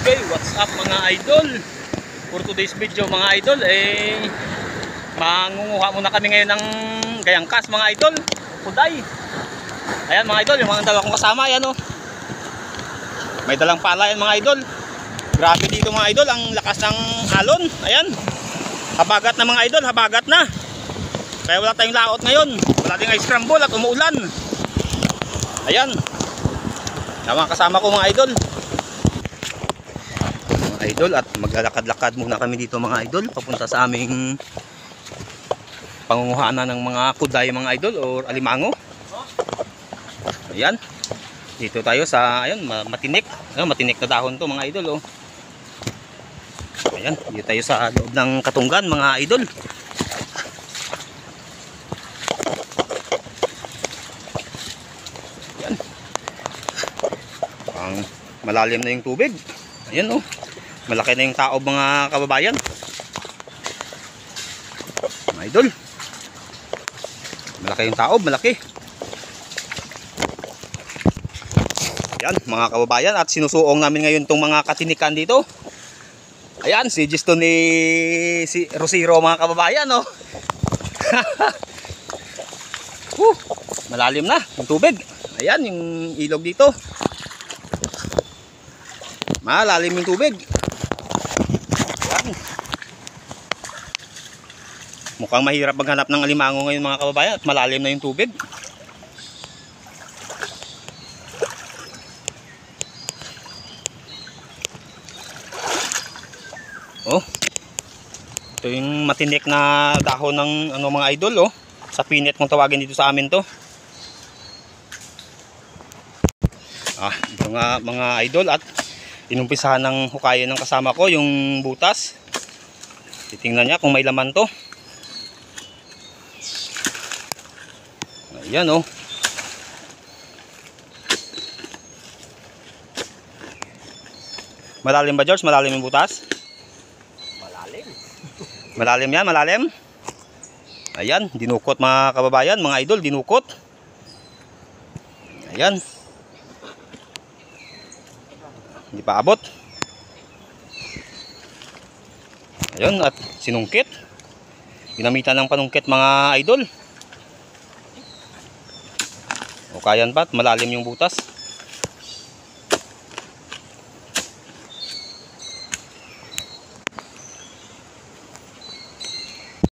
Okay, what's up mga idol? For today's video mga idol, mangunguha muna kami ngayon ng gayangkas mga idol, kuday. Ayan mga idol, yung mga dalawa kong kasama, ayan oh. May dalang pala yan mga idol. Grabe dito mga idol, ang lakas ng alon. Ayan, habagat na mga idol, habagat na. Kaya wala tayong laot ngayon, wala tayong ice scramble at umuulan. Ayan, yung mga kasama ko mga idol. Idol, at maglalakad-lakad muna kami dito mga idol papunta sa aming pangunguhanan ng mga kuday mga idol o alimango. Ayan, dito tayo sa matinik. Matinik na dahon to mga idol oh. Ayan, dito tayo sa loob ng Katunggan mga idol. Ayan, ang malalim na yung tubig. Ayan oh, malaki na yung taob mga kababayan. Mga idol, malaki yung taob, malaki. Ayan mga kababayan, at sinusuong namin ngayon itong mga katinikan dito. Ayan, si Gisto ni si Rosiro mga kababayan oh. Malalim na yung tubig. Ayan yung ilog dito, malalim yung tubig. Mukhang mahirap maghanap ng alimango ngayon mga kababayan at malalim na yung tubig. Oh, ito yung matinik na dahon ng mga idol oh. Sa pinet kung tawagin dito sa amin to. Ito nga mga idol, at inumpisahan ng hukayan ng kasama ko yung butas. Titingnan niya kung may laman to. Ayan oh. Malalim ba George? Malalim yung butas? Malalim. Malalim yan, malalim. Ayan, dinukot mga kababayan, mga idol, dinukot. Ayan. Hindi pa abot. Ayun, at sinungkit. Ginamitan ng panungkit mga idol. O kayan pa, malalim yung butas.